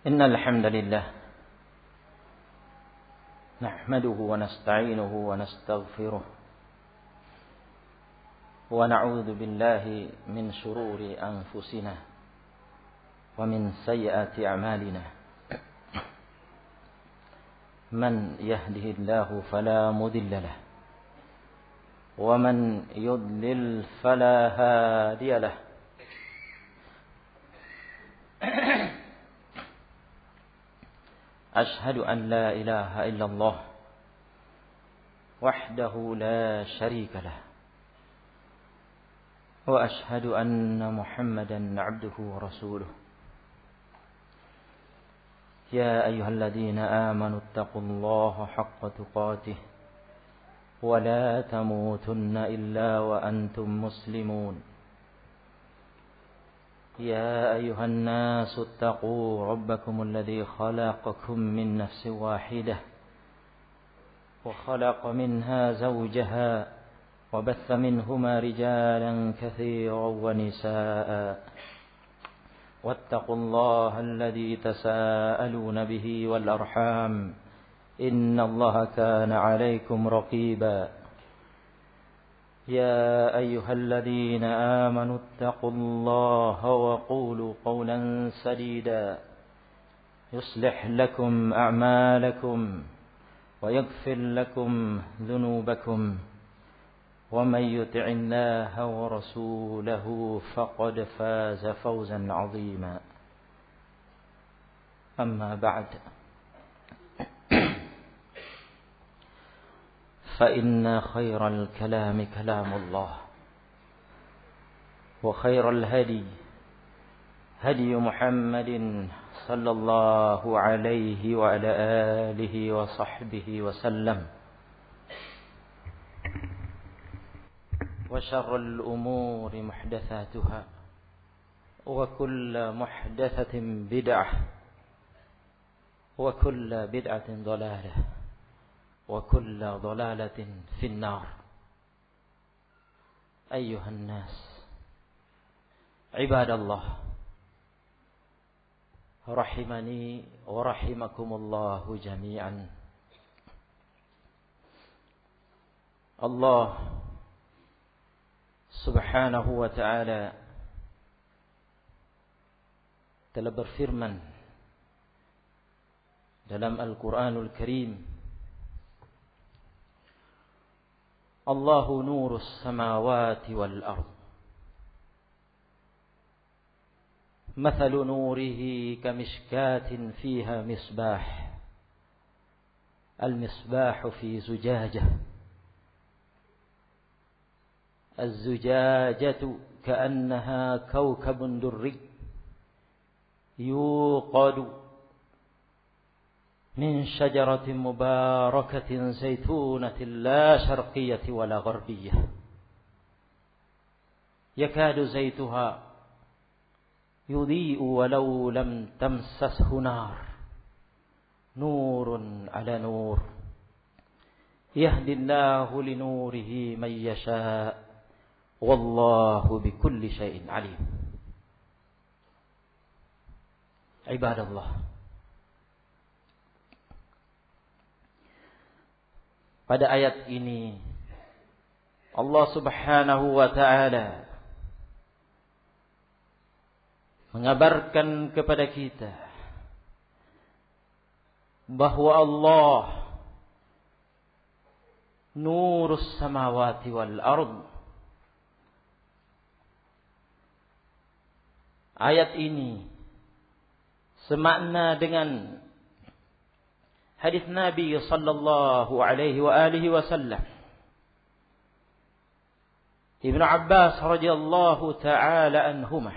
إن الحمد لله نحمده ونستعينه ونستغفره ونعوذ بالله من شرور أنفسنا ومن سيئات أعمالنا من يهده الله فلا مضل له ومن يضلل فلا هادي له أشهد أن لا إله إلا الله وحده لا شريك له وأشهد أن محمدا عبده ورسوله يا أيها الذين آمنوا اتقوا الله حق تقاته ولا تموتن إلا وأنتم مسلمون يا أيها الناس اتقوا ربكم الذي خلقكم من نفس واحدة وخلق منها زوجها وبث منهما رجالا كثيرا ونساء واتقوا الله الذي تساءلون به والأرحام إن الله كان عليكم رقيبا يا أيها الذين آمنوا اتقوا الله وقولوا قولا سديدا يصلح لكم أعمالكم ويغفر لكم ذنوبكم ومن يطع الله ورسوله فقد فاز فوزا عظيما أما بعد فإن خير الكلام كلام الله وخير الهدي هدي محمد صلى الله عليه وعلى آله وصحبه وسلم وشر الأمور محدثاتها وكل محدثة بدعة وكل بدعة ضلالة وكل ضلالة في النار. أيها الناس عباد الله رحمني ورحمكم الله جميعا. Allah Subhanahu wa ta'ala telah berfirman dalam Al-Quranul Karim, Allahu nurus samawati wal ard mathalu nurihi kamishkatin fiha misbah al-misbahu fi zujajah الزجاجة كأنها كوكب دري يوقد من شجرة مباركة زيتونة لا شرقية ولا غربية يكاد زيتها يضيء ولو لم تمسسه نار نور على نور يهدي الله لنوره من يشاء والله بكل شيء عليم. عباد الله, pada ayat ini Allah Subhanahu wa ta'ala mengabarkan kepada kita bahwa Allah nurus samawati wal ard. Ayat ini semakna dengan hadis Nabi sallallahu alaihi wa alihi wasallam. Ibnu Abbas radhiyallahu taala anhumah,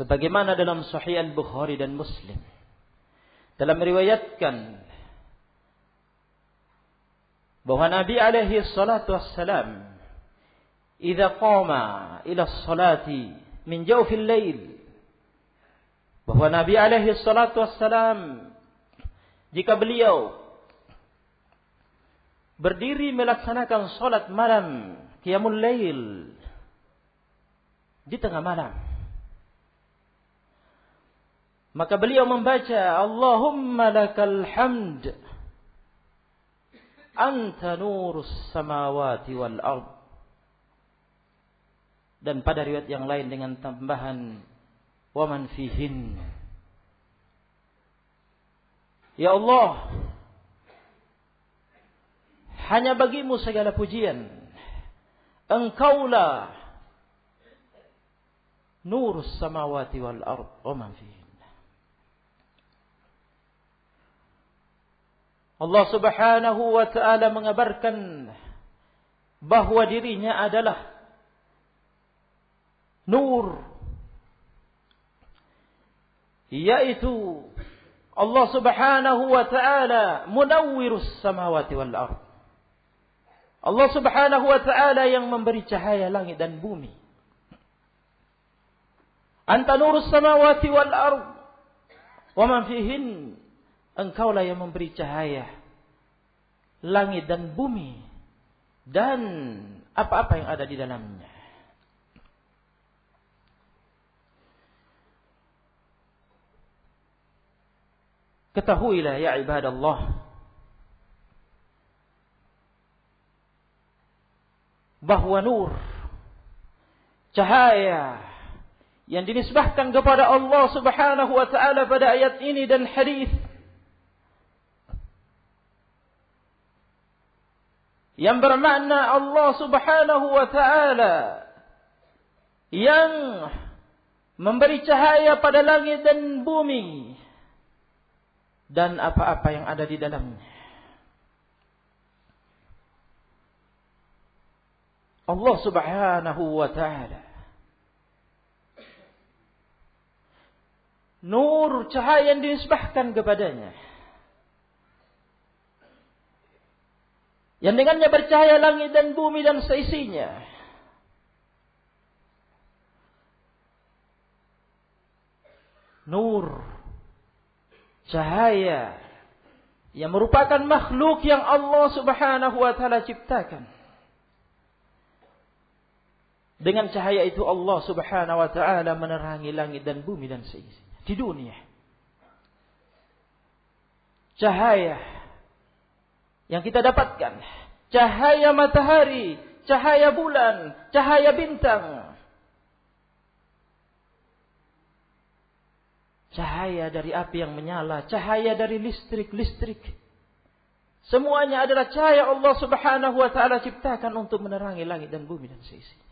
sebagaimana dalam Sahih Al-Bukhari dan Muslim telah meriwayatkan bahwa Nabi alaihi salatu wassalam idza qama ila sholati min jawfil lail, bahwa Nabi alaihi salatu wassalam jika beliau berdiri melaksanakan salat malam qiyamul lail di tengah malam, Maka beliau membaca, Allahumma lakal hamd, anta nurus samawati wal ard. Dan pada riwayat yang lain dengan tambahan, wa man fihin. Ya Allah, hanya bagimu segala pujian. Engkaulah nurus samawati wal ard wa man fihin. Allah Subhanahu wa ta'ala mengabarkan bahwa dirinya adalah nur, yaitu Allah Subhanahu wa ta'ala munawwirus samawati wal ard. Allah Subhanahu wa ta'ala yang memberi cahaya langit dan bumi. Anta nurus samawati wal ard wa man fihin. Engkaulah yang memberi cahaya langit dan bumi dan apa-apa yang ada di dalamnya. Ketahuilah ya ibadallah, bahwa nur, cahaya yang dinisbahkan kepada Allah Subhanahu wa ta'ala pada ayat ini dan hadis, yang bermakna Allah Subhanahu wa ta'ala yang memberi cahaya pada langit dan bumi dan apa-apa yang ada di dalamnya. Allah Subhanahu wa ta'ala nur, cahaya yang dinisbahkan kepadanya, yang dengannya bercahaya langit dan bumi dan seisinya. Nur, cahaya yang merupakan makhluk yang Allah Subhanahu wa ta'ala ciptakan. Dengan cahaya itu Allah Subhanahu wa ta'ala menerangi langit dan bumi dan seisinya di dunia. Cahaya yang kita dapatkan, cahaya matahari, cahaya bulan, cahaya bintang, cahaya dari api yang menyala, cahaya dari listrik. Semuanya adalah cahaya Allah Subhanahu wa ta'ala ciptakan untuk menerangi langit dan bumi dan seisinya.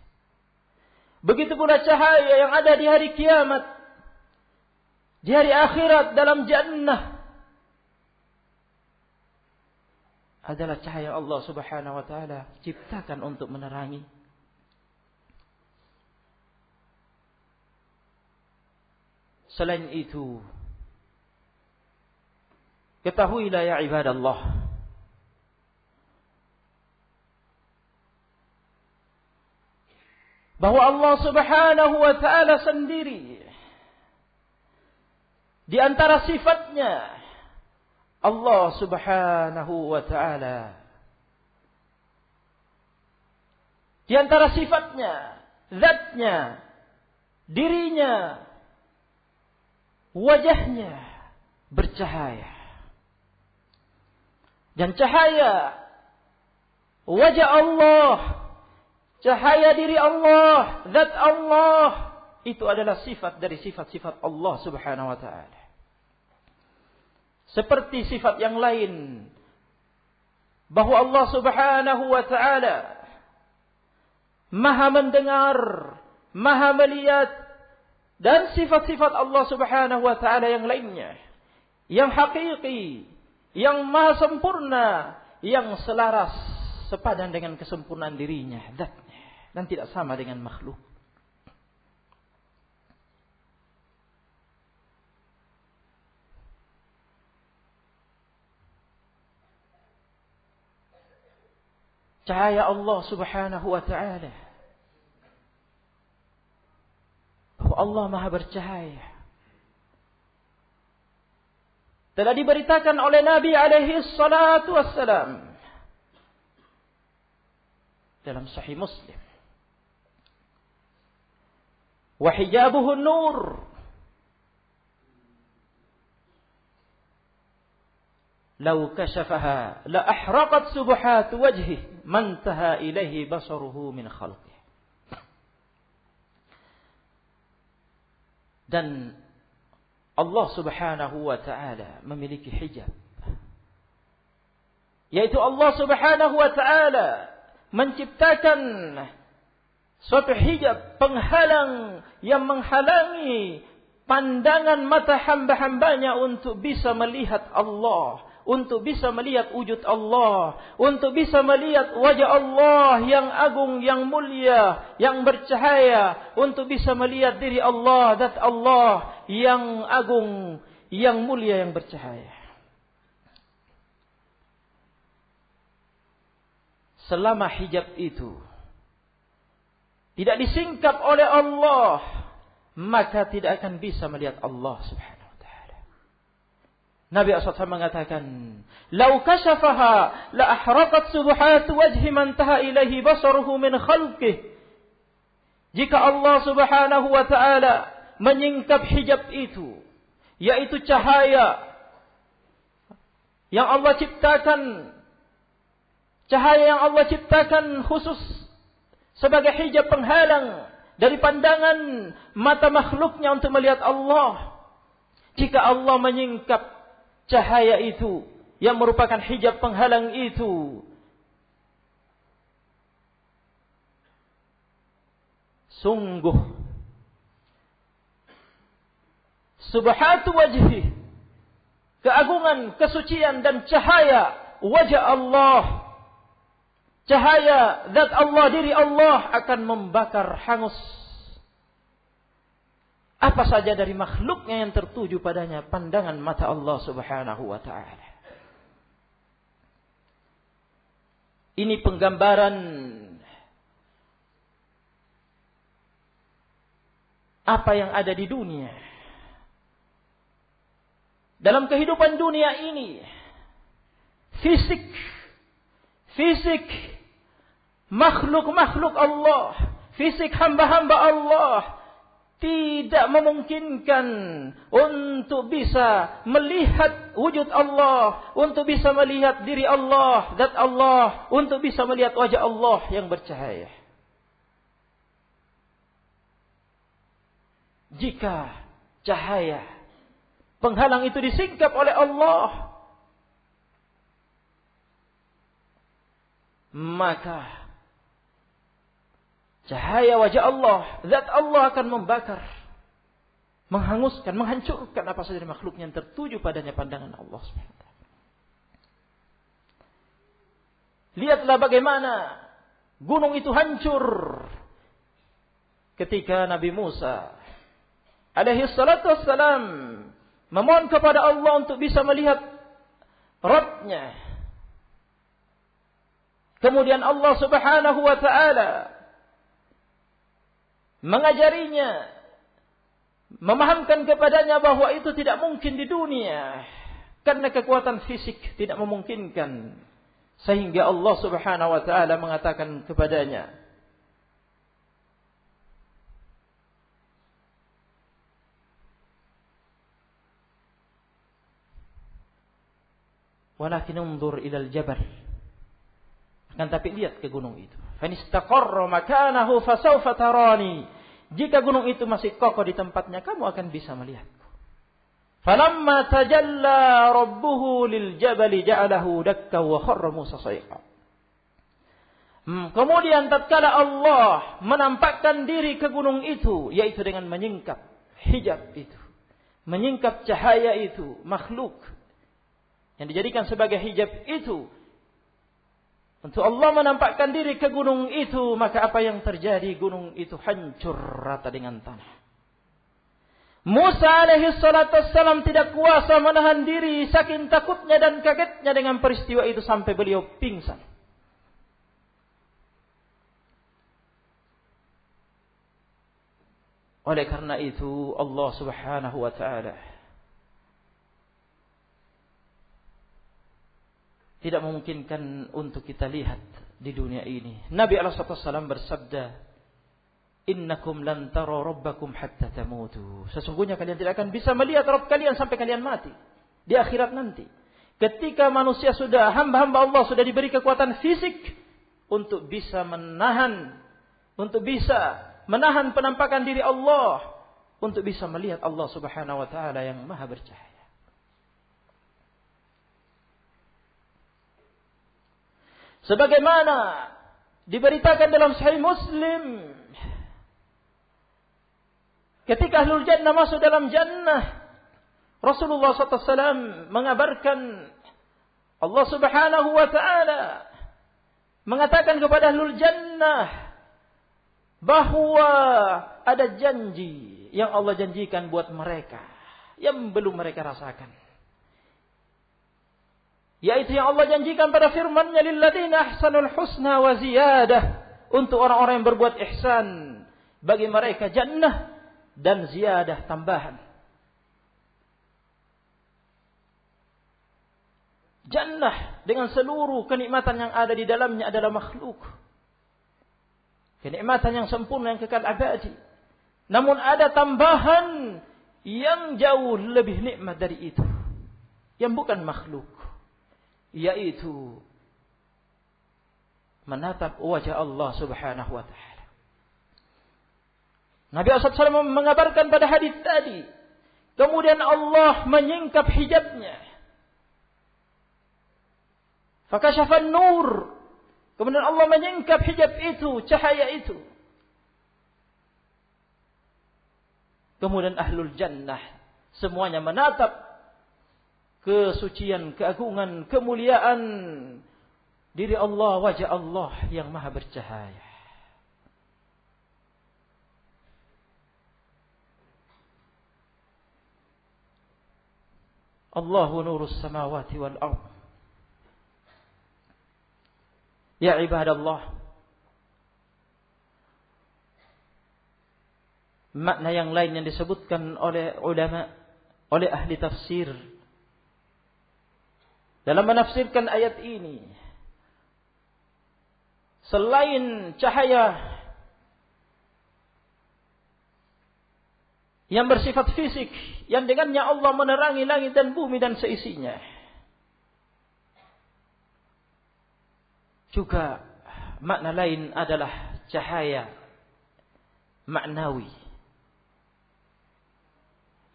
Begitu pula cahaya yang ada di hari kiamat, di hari akhirat dalam jannah, adalah cahaya Allah Subhanahu wa ta'ala ciptakan untuk menerangi. Selain itu, ketahuilah ya ibadallah, bahwa Allah Subhanahu wa ta'ala sendiri di antara sifatnya, Allah Subhanahu wa ta'ala di antara sifatnya, zatnya, dirinya, wajahnya bercahaya. Dan cahaya wajah Allah, cahaya diri Allah, zat Allah, itu adalah sifat dari sifat-sifat Allah Subhanahu wa ta'ala. Seperti sifat yang lain, bahwa Allah Subhanahu wa ta'ala maha mendengar, maha melihat, dan sifat-sifat Allah Subhanahu wa ta'ala yang lainnya, yang hakiki, yang maha sempurna, yang selaras, sepadan dengan kesempurnaan dirinya, zatnya, dan tidak sama dengan makhluk. Cahaya Allah Subhanahu wa ta'ala, bahwa Allah maha bercahaya, telah diberitakan oleh Nabi alaihi salatu wassalam dalam Sahih Muslim. Wa hijabuhu nur, "Lau kashafaha la ahraqat subuhat wajhihi man taha ilaihi basaruhu min khalqihi." Dan Allah Subhanahu wa taala memiliki hijab. Yaitu Allah Subhanahu wa taala menciptakan suatu hijab, penghalang yang menghalangi pandangan mata hamba-hambanya untuk bisa melihat Allah, untuk bisa melihat wujud Allah, untuk bisa melihat wajah Allah yang agung, yang mulia, yang bercahaya, untuk bisa melihat diri Allah, zat Allah yang agung, yang mulia, yang bercahaya. Selama hijab itu tidak disingkap oleh Allah, maka tidak akan bisa melihat Allah Subhanahu wa ta'ala. Nabi SAW mengatakan, "Lau kashafaha la ahraqat subuhat wajhi man taha ilaihi basaruhu min khalqihi." Jika Allah Subhanahu wa ta'ala menyingkap hijab itu, yaitu cahaya yang Allah ciptakan, cahaya yang Allah ciptakan khusus sebagai hijab penghalang dari pandangan mata makhluknya untuk melihat Allah. Jika Allah menyingkap cahaya itu yang merupakan hijab penghalang itu, sungguh subhatu wajhi, keagungan, kesucian dan cahaya wajah Allah, cahaya zat Allah, diri Allah akan membakar hangus apa saja dari makhluknya yang tertuju padanya pandangan mata Allah Subhanahu wa ta'ala. Ini penggambaran apa yang ada di dunia. Dalam kehidupan dunia ini, fisik makhluk-makhluk Allah, fisik hamba-hamba Allah tidak memungkinkan untuk bisa melihat wujud Allah, untuk bisa melihat diri Allah, zat Allah, untuk bisa melihat wajah Allah yang bercahaya. Jika cahaya penghalang itu disingkap oleh Allah, maka cahaya wajah Allah, zat Allah akan membakar, menghanguskan, menghancurkan apa saja dari makhluk yang tertuju padanya pandangan Allah SWT. Lihatlah bagaimana gunung itu hancur ketika Nabi Musa alaihi salatu wassalam memohon kepada Allah untuk bisa melihat Rabb-Nya. Kemudian Allah Subhanahu wa ta'ala mengajarinya, memahamkan kepadanya bahwa itu tidak mungkin di dunia karena kekuatan fisik tidak memungkinkan, sehingga Allah Subhanahu wa ta'ala mengatakan kepadanya, "Walakin unzur ilal jabal." Akan tapi lihat ke gunung itu. Fa istaqarra makanahu fasawfa tarani. Jika gunung itu masih kokoh di tempatnya, kamu akan bisa melihatku. Falamma tajalla rabbuhu lil jabali ja'alahu dakka wa kharra Musa sa'iqa. Kemudian tatkala Allah menampakkan diri ke gunung itu, yaitu dengan menyingkap hijab itu, menyingkap cahaya itu, makhluk yang dijadikan sebagai hijab itu, untuk Allah menampakkan diri ke gunung itu, maka apa yang terjadi? Gunung itu hancur rata dengan tanah. Musa alaihi salatu wassalam tidak kuasa menahan diri saking takutnya dan kagetnya dengan peristiwa itu sampai beliau pingsan. Oleh karena itu Allah Subhanahu wa ta'ala tidak memungkinkan untuk kita lihat di dunia ini. Nabi SAW bersabda, "Innakum lan tara rabbakum hatta tamutu." Sesungguhnya kalian tidak akan bisa melihat Rabb kalian sampai kalian mati. Di akhirat nanti. ketika manusia sudah, hamba-hamba Allah sudah diberi kekuatan fisik untuk bisa menahan penampakan diri Allah, untuk bisa melihat Allah Subhanahu wa taala yang Maha bercahaya. Sebagaimana diberitakan dalam Sahih Muslim, ketika ahlul jannah masuk dalam jannah, Rasulullah SAW mengabarkan, Allah Subhanahu wa taala mengatakan kepada ahlul jannah bahwa ada janji yang Allah janjikan buat mereka yang belum mereka rasakan. Yaitu yang Allah janjikan pada firman-Nya, lilladzina ahsanul husna wa ziyadah, untuk orang-orang yang berbuat ihsan, bagi mereka jannah dan ziyadah, tambahan. Jannah dengan seluruh kenikmatan yang ada di dalamnya adalah makhluk. Kenikmatan yang sempurna, yang kekal abadi. Namun ada tambahan yang jauh lebih nikmat dari itu, yang bukan makhluk, yaitu menatap wajah Allah Subhanahu wa taala. Nabi SAW mengabarkan pada hadis tadi, kemudian Allah menyingkap hijabnya. Fakashafan nur, kemudian Allah menyingkap hijab itu, cahaya itu. Kemudian ahlul jannah semuanya menatap kesucian, keagungan, kemuliaan diri Allah, wajah Allah yang Maha bercahaya. Allahu nurus samawati wal ardh. Ya ibadallah, makna yang lain yang disebutkan oleh ulama, oleh ahli tafsir dalam menafsirkan ayat ini, selain cahaya yang bersifat fisik, yang dengannya Allah menerangi langit dan bumi dan seisinya, juga makna lain adalah cahaya maknawi,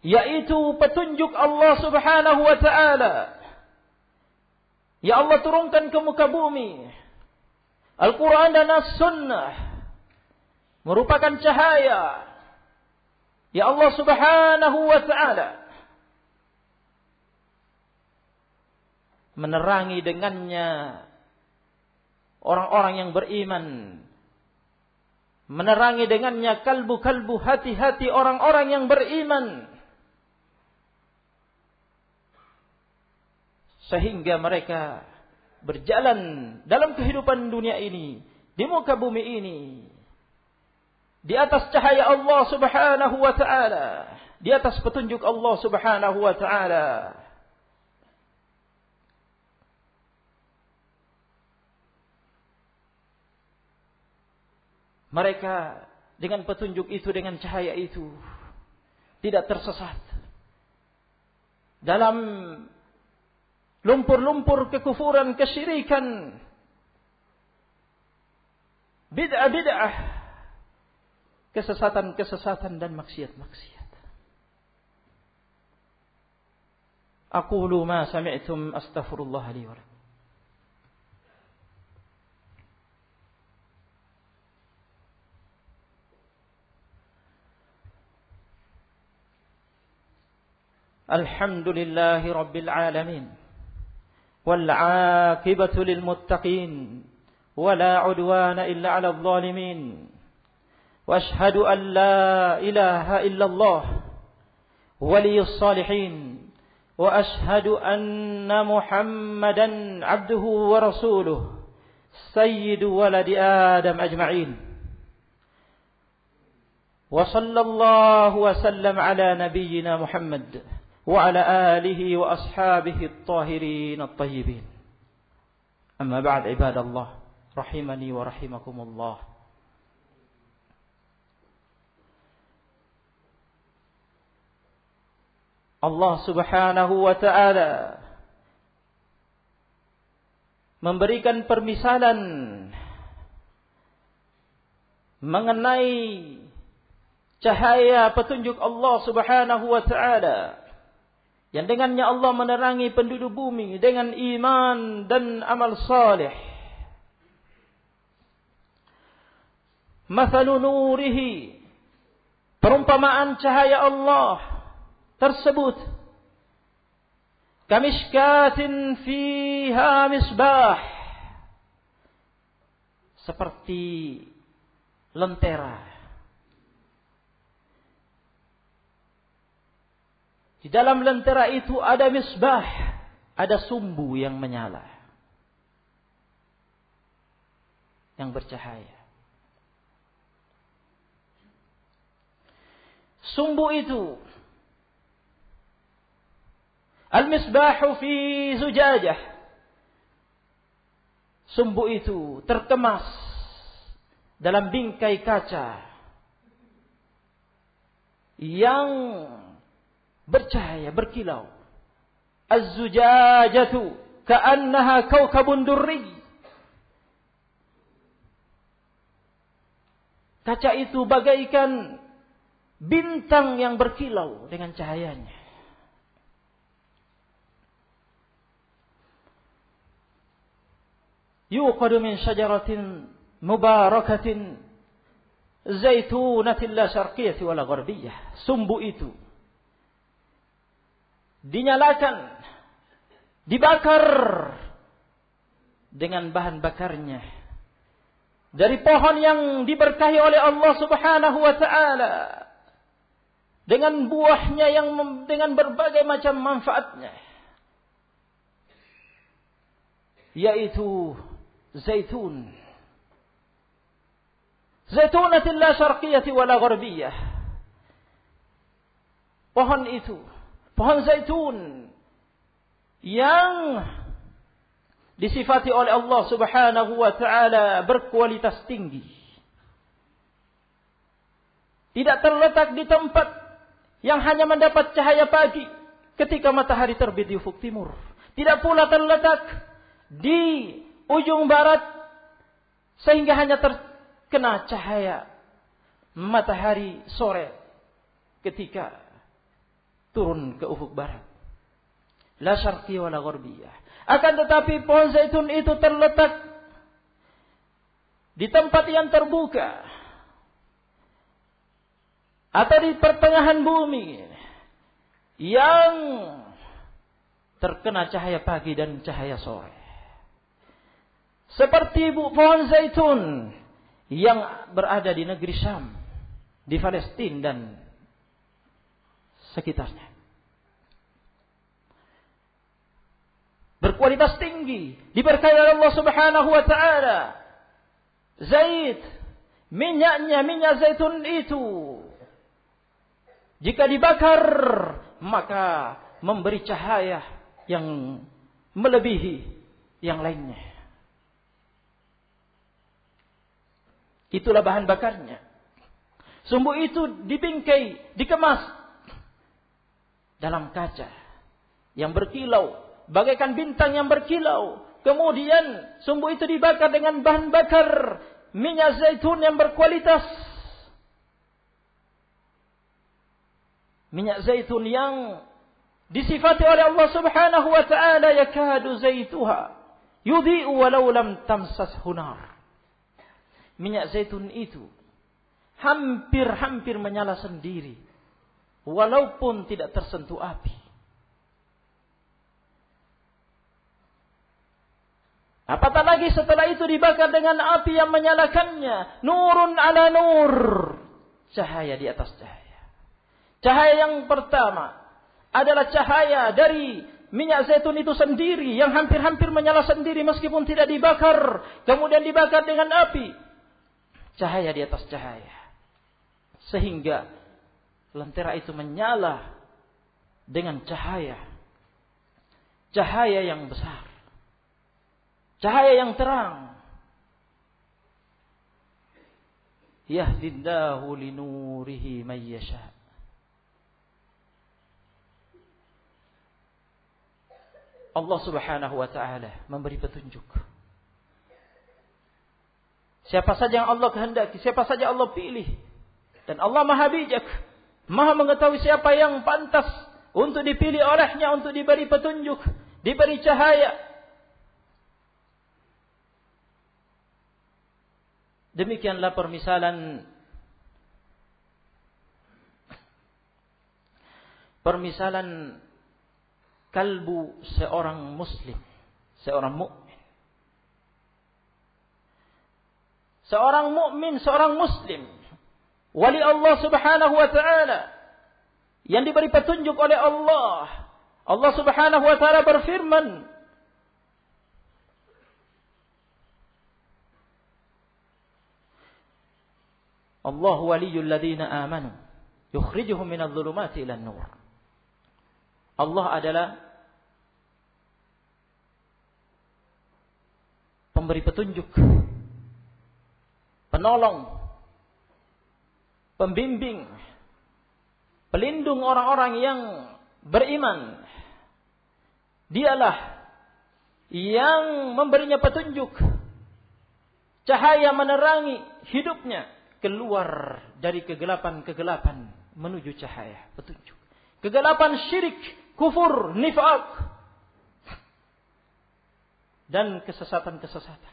yaitu petunjuk Allah Subhanahu wa taala. Ya Allah turunkan ke muka bumi Al-Quran dan As-Sunnah merupakan cahaya ya Allah Subhanahu wa ta'ala, menerangi dengannya orang-orang yang beriman, menerangi dengannya kalbu-kalbu, hati-hati orang-orang yang beriman, sehingga mereka berjalan dalam kehidupan dunia ini, di muka bumi ini, di atas cahaya Allah Subhanahu wa ta'ala, di atas petunjuk Allah Subhanahu wa ta'ala. Mereka dengan petunjuk itu, dengan cahaya itu, tidak tersesat dalam lumpur-lumpur kekufuran, kesyirikan, bid'ah-bid'ah, kesesatan-kesesatan dan maksiat-maksiat. Aqulu ma sami'tum astaghfirullah li wa lakum. Alhamdulillahi rabbil alamin. والعاقبة للمتقين ولا عدوان إلا على الظالمين وأشهد أن لا إله إلا الله ولي الصالحين وأشهد أن محمدا عبده ورسوله سيد ولد آدم أجمعين وصلى الله وسلم على نبينا محمد وعلى آله وأصحابه الطاهرين الطيبين. أما بعد عباد الله رحمني ورحمكم الله. Allah Subhanahu wa ta'ala memberikan permisalan mengenai cahaya petunjuk Allah Subhanahu wa taala yang dengannya Allah menerangi penduduk bumi dengan iman dan amal saleh. Mathalu nurihi, perumpamaan cahaya Allah tersebut, kamishkatin fiha misbah, seperti lentera. Di dalam lentera itu ada misbah, ada sumbu yang menyala, yang bercahaya. Sumbu itu, al-misbahu fi zujajah, sumbu itu terkemas dalam bingkai kaca yang bercahaya, berkilau. Az-zujajatu ka'annaha kaukabun durri. Kaca itu bagaikan bintang yang berkilau dengan cahayanya. Yuqadu min syajaratin mubarakatin zaitunatin la syarqiyyah wala gharbiyah. Sumbu itu dinyalakan, dibakar dengan bahan bakarnya dari pohon yang diberkahi oleh Allah Subhanahu wa taala, dengan buahnya yang dengan berbagai macam manfaatnya, yaitu zaitun. Zaitunatin la syarqiyyah wala gharbiyah. Pohon itu, pohon zaitun yang disifati oleh Allah Subhanahu wa taala berkualitas tinggi. Tidak terletak di tempat yang hanya mendapat cahaya pagi ketika matahari terbit di ufuk timur. Tidak pula terletak di ujung barat sehingga hanya terkena cahaya matahari sore ketika turun ke ufuk barat. La syarqi wala gharbiyah. Akan tetapi pohon zaitun itu terletak di tempat yang terbuka atau di pertengahan bumi yang terkena cahaya pagi dan cahaya sore. Seperti pohon zaitun yang berada di negeri Syam, di Palestina dan sekitarnya. Berkualitas tinggi, diberkahi oleh Allah Subhanahu wa taala. Zait, minyaknya, minyak zaitun itu jika dibakar maka memberi cahaya yang melebihi yang lainnya. Itulah bahan bakarnya. Sumbu itu dibingkai, dikemas dalam kaca yang berkilau, bagaikan bintang yang berkilau. Kemudian sumbu itu dibakar dengan bahan bakar minyak zaitun yang berkualitas. Minyak zaitun yang disifati oleh Allah Subhanahu wa taala, yakadu zaituha yudhi'u walau lam tamsashu nar. Minyak zaitun itu hampir menyala sendiri walaupun tidak tersentuh api. Apatah lagi setelah itu dibakar dengan api yang menyalakannya. Nurun ala nur. Cahaya di atas cahaya. Cahaya yang pertama adalah cahaya dari minyak zaitun itu sendiri yang hampir menyala sendiri meskipun tidak dibakar. Kemudian dibakar dengan api. Cahaya di atas cahaya. Sehingga lentera itu menyala dengan cahaya. Cahaya yang besar. Cahaya yang terang. Yahdillahu linurihi man yasha. Allah Subhanahu wa taala memberi petunjuk Siapa saja yang Allah kehendaki, siapa saja Allah pilih. Dan Allah Maha bijak, Maha mengetahui siapa yang pantas untuk dipilih olehnya, untuk diberi petunjuk, diberi cahaya. Demikianlah permisalan kalbu seorang muslim, seorang mukmin. Seorang mukmin, seorang muslim, wali Allah Subhanahu wa taala yang diberi petunjuk oleh Allah. Allah Subhanahu wa taala berfirman, Allah waliyul ladzina amanu yukhrijuhum minadh dhulumati ilan nur. Allah adalah pemberi petunjuk, penolong, pembimbing, pelindung orang-orang yang beriman. Dialah yang memberinya petunjuk, cahaya menerangi hidupnya, keluar dari kegelapan-kegelapan menuju cahaya petunjuk. Kegelapan syirik, kufur, nifaq, dan kesesatan-kesesatan.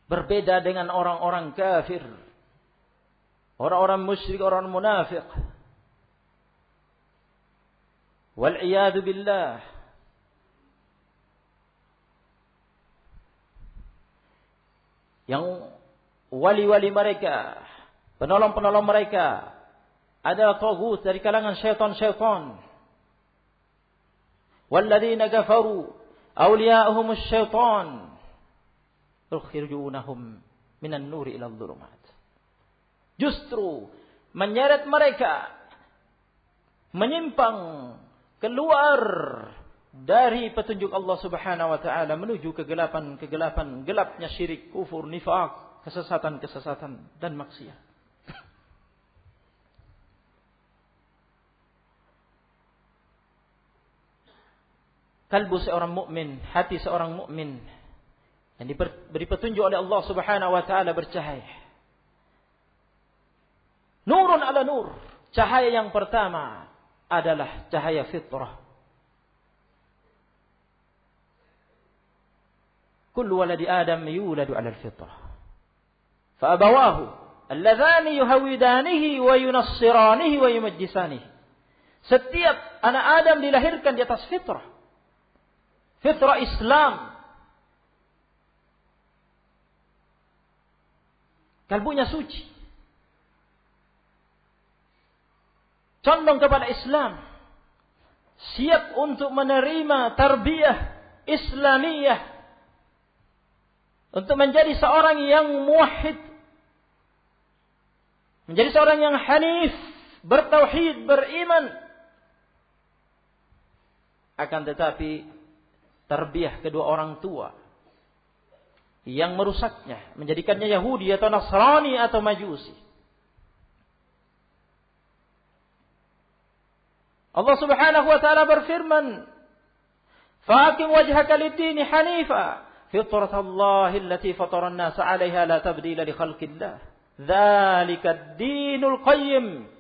Berbeda dengan orang-orang kafir, orang-orang musyrik, orang munafik. Wal'iyadu billah. Yang wali-wali mereka, penolong-penolong mereka adalah taghut dari kalangan syaitan-syaitan. Walladzina kafaru awliya'uhum asy-syaitan yukhrijunahum minan nuri ilal dhulumat. Justru menyeret mereka menyimpang keluar dari petunjuk Allah Subhanahu wa taala menuju kegelapan-kegelapan, gelapnya syirik, kufur, nifaq, kesesatan-kesesatan dan maksiat. Kalbu seorang mukmin, hati seorang mukmin yang diberi petunjuk oleh Allah Subhanahu wa taala bercahaya. Nurun ala nur. Cahaya yang pertama adalah cahaya fitrah. Kullu waladi Adam yuladu ala al-fitrah. Fa abawahu alladzani yuhawidanihi wa yunassiranihi wa yumajjisanihi. Setiap anak Adam dilahirkan di atas fitrah. Fitrah Islam. Kalbunya suci, condong kepada Islam, siap untuk menerima tarbiyah Islamiyah, untuk menjadi seorang yang muwahhid, menjadi seorang yang hanif, bertauhid, beriman. Akan tetapi tarbiyah kedua orang tua yang merusaknya, menjadikannya Yahudi atau Nasrani atau Majusi. Allah Subhanahu wa taala berfirman, "Faqim wajhaka lid-din hanifa, fitratallahi allati fatara an-nasa 'alaiha la tabdila li khalqillah. Dzalika ad-dinul qayyim."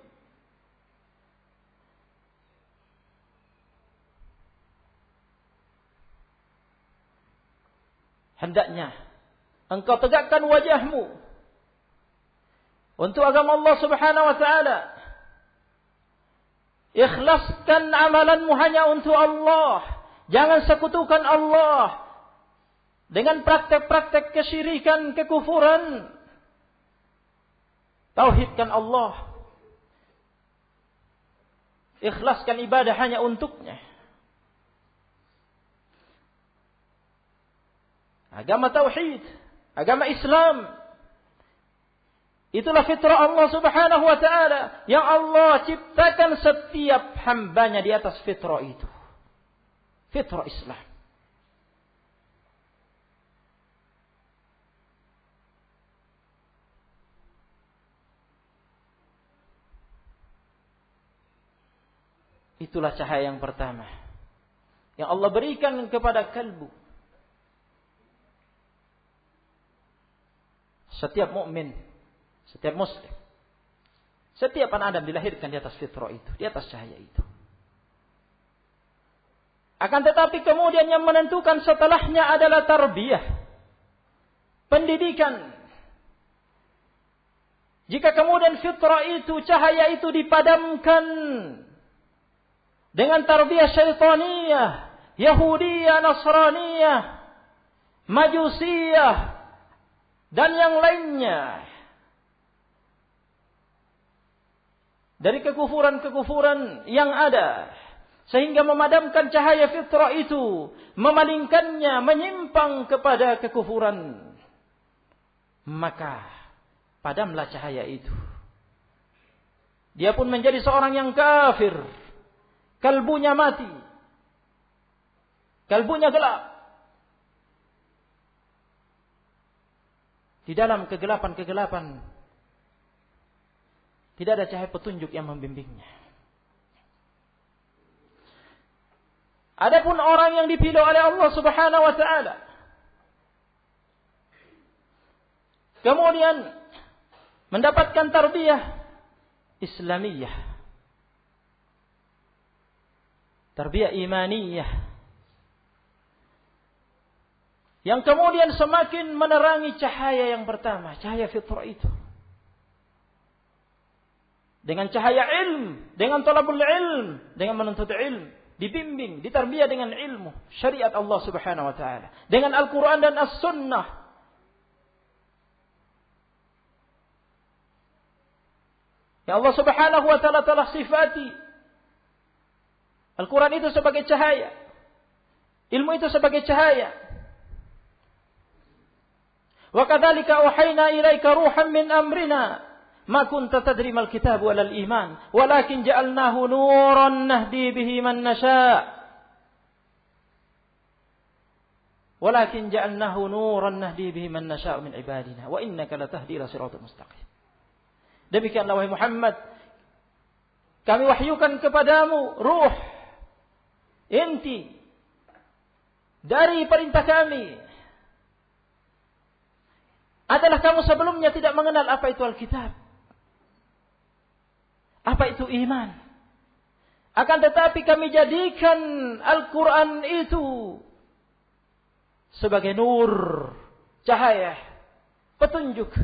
Hendaknya engkau tegakkan wajahmu untuk agama Allah Subhanahu wa taala. Ikhlaskan amalanmu hanya untuk Allah. Jangan sekutukan Allah dengan praktek-praktek kesyirikan, kekufuran. Tauhidkan Allah. Ikhlaskan ibadah hanya untuknya. Agama tauhid, agama Islam, itulah fitrah Allah Subhanahu wa taala yang Allah ciptakan setiap hambanya di atas fitrah itu. Fitrah Islam. Itulah cahaya yang pertama yang Allah berikan kepada kalbu. setiap mukmin, setiap muslim, setiap anak Adam dilahirkan di atas fitrah itu, di atas cahaya itu. Akan tetapi kemudian yang menentukan setelahnya adalah tarbiyah, pendidikan. Jika kemudian fitrah itu, cahaya itu dipadamkan dengan tarbiyah syaitaniyah, Yahudiyah, Nasraniyah, Majusiyah, dan yang lainnya, dari kekufuran-kekufuran yang ada, sehingga memadamkan cahaya fitrah itu, memalingkannya, menyimpang kepada kekufuran, maka padamlah cahaya itu. Dia pun menjadi seorang yang kafir, kalbunya mati, kalbunya gelap. Di dalam kegelapan-kegelapan tidak ada cahaya petunjuk yang membimbingnya. Adapun orang yang dipilih oleh Allah Subhanahu wa taala, kemudian mendapatkan tarbiyah Islamiyah, tarbiyah imaniyah, yang kemudian semakin menerangi cahaya yang pertama, cahaya fitrah itu. Dengan cahaya ilm, dengan talabul ilm, dengan menuntut ilm, dibimbing, ditarbiyah dengan ilmu, syariat Allah Subhanahu wa taala, dengan Al-Qur'an dan As-Sunnah. Ya Allah Subhanahu wa taala telah sifati Al-Qur'an itu sebagai cahaya, ilmu itu sebagai cahaya. Wa kadzalika auhayna ilaika ruhan min amrina ma kunta tadri mal kitab wal iman walakin ja'alnahu nuran nahdi bihi man nasha' walakin ja'alnahu nuran nahdi bihi man nasha' min ibadina wa innaka latahdi ila siratal mustaqim. Demikianlah wahai Muhammad, kami wahyukan kepadamu ruh inti dari perintah kami. Adalah kamu sebelumnya tidak mengenal apa itu Alkitab, apa itu iman. Akan tetapi kami jadikan Al-Quran itu sebagai nur, cahaya, petunjuk.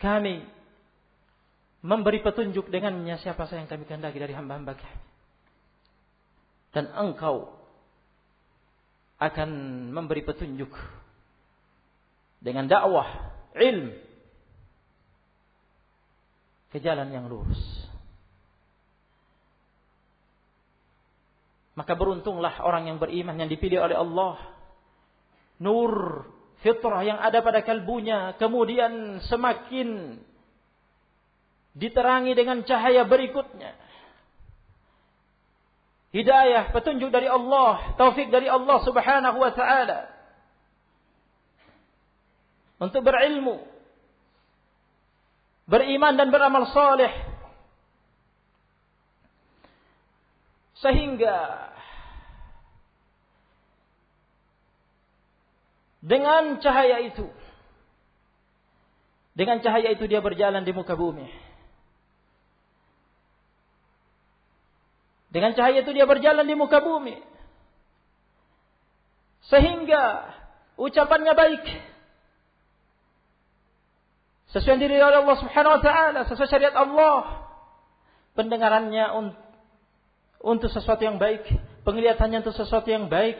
Kami memberi petunjuk dengannya siapa saja yang kami kehendaki dari hamba-hamba kami. Dan engkau akan memberi petunjuk dengan dakwah, ilm, ke jalan yang lurus. Maka beruntunglah orang yang beriman yang dipilih oleh Allah. Nur fitrah yang ada pada kalbunya kemudian semakin diterangi dengan cahaya berikutnya. Hidayah, petunjuk dari Allah, taufik dari Allah Subhanahu wa taala untuk berilmu, beriman dan beramal saleh, sehingga dengan cahaya itu dia berjalan di muka bumi. Dengan cahaya itu dia berjalan di muka bumi, sehingga ucapannya baik, sesuai diri oleh Allah Subhanahu wa taala, sesuai syariat Allah. Pendengarannya untuk sesuatu yang baik, penglihatannya untuk sesuatu yang baik.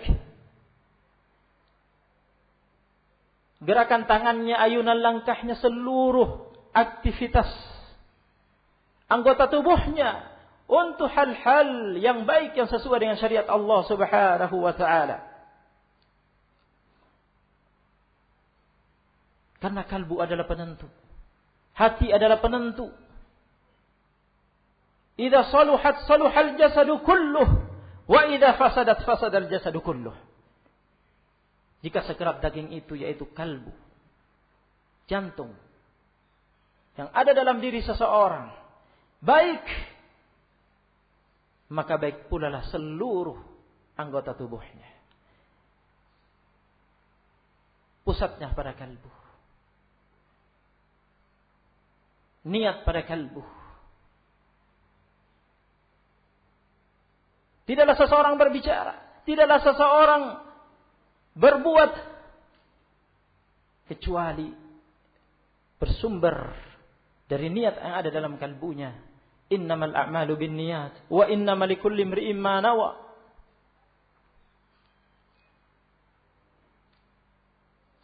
Gerakan tangannya, ayunan langkahnya, seluruh aktivitas anggota tubuhnya untuk hal-hal yang baik yang sesuai dengan syariat Allah Subhanahu wa taala. Karena kalbu adalah penentu. Hati adalah penentu. Idza saluhat saluhal jasadu kulluh wa idza fasadat fasadal jasadu kulluh. Jika sekerap daging itu yaitu kalbu, jantung yang ada dalam diri seseorang baik, maka baik pula lah seluruh anggota tubuhnya. Pusatnya pada kalbu. niat pada kalbu. Tidaklah seseorang berbicara, tidaklah seseorang berbuat kecuali bersumber dari niat yang ada dalam kalbunya. Innamal a'malu binniyat wa innamal likulli imri'in ma nawa.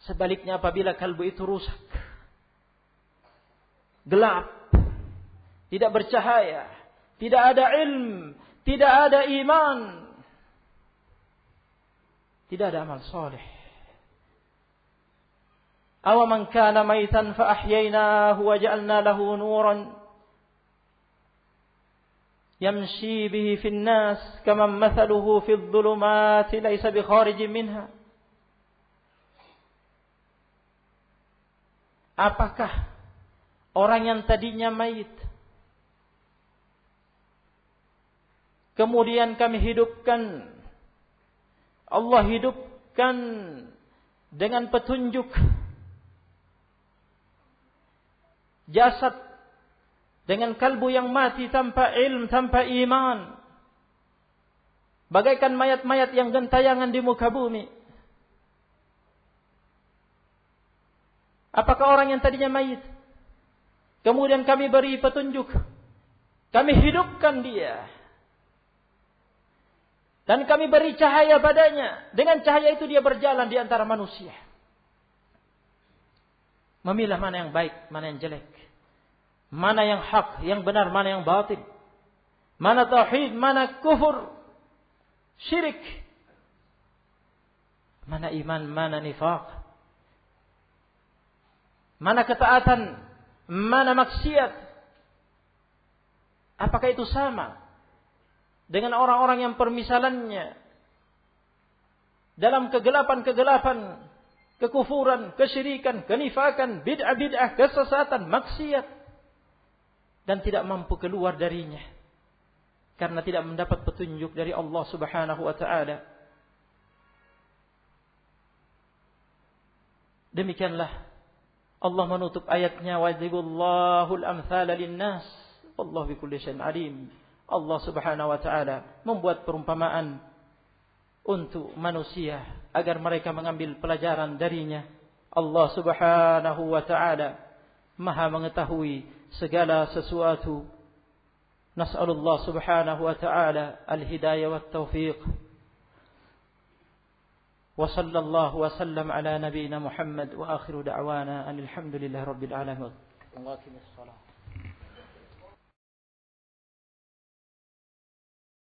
Sebaliknya apabila kalbu itu rusak, gelap, tidak bercahaya, tidak ada ilm, tidak ada iman, tidak ada amal soleh. Aw man kana maitan fa ahyaynahu wa ja'alna lahu nuran yamshi bihi fin nas kaman mathaluhu fidh dhulumati laysa bi kharijin minha. Apakah orang yang tadinya mayit kemudian kami hidupkan, Allah hidupkan dengan petunjuk jasad dengan kalbu yang mati tanpa ilm, tanpa iman, bagaikan mayat-mayat yang gentayangan di muka bumi. Apakah orang yang tadinya mayit kemudian kami beri petunjuk, kami hidupkan dia, dan kami beri cahaya padanya. Dengan cahaya itu dia berjalan di antara manusia, memilah mana yang baik, mana yang jelek, mana yang hak, yang benar, mana yang batil, mana tauhid, mana kufur, syirik, mana iman, mana nifaq, mana ketaatan, mana maksiat. Apakah itu sama dengan orang-orang yang permisalannya dalam kegelapan-kegelapan, kekufuran, kesyirikan, kenifakan, bid'ah-bid'ah, kesesatan, maksiat, dan tidak mampu keluar darinya karena tidak mendapat petunjuk dari Allah Subhanahu wa taala. Demikianlah Allah menutup ayatnya, wa yadribullahu al-amthala lin-nas wallahu bikulli syai'in alim. Allah Subhanahu wa taala membuat perumpamaan untuk manusia agar mereka mengambil pelajaran darinya. Allah Subhanahu wa taala Maha mengetahui segala sesuatu. Nas'alullah Subhanahu wa taala al-hidayah wat taufiq. Wa sallallahu wa sallam ala nabiyyina Muhammad wa akhiru da'wana alhamdulillahi rabbil alamin. Wa aqimis shalah.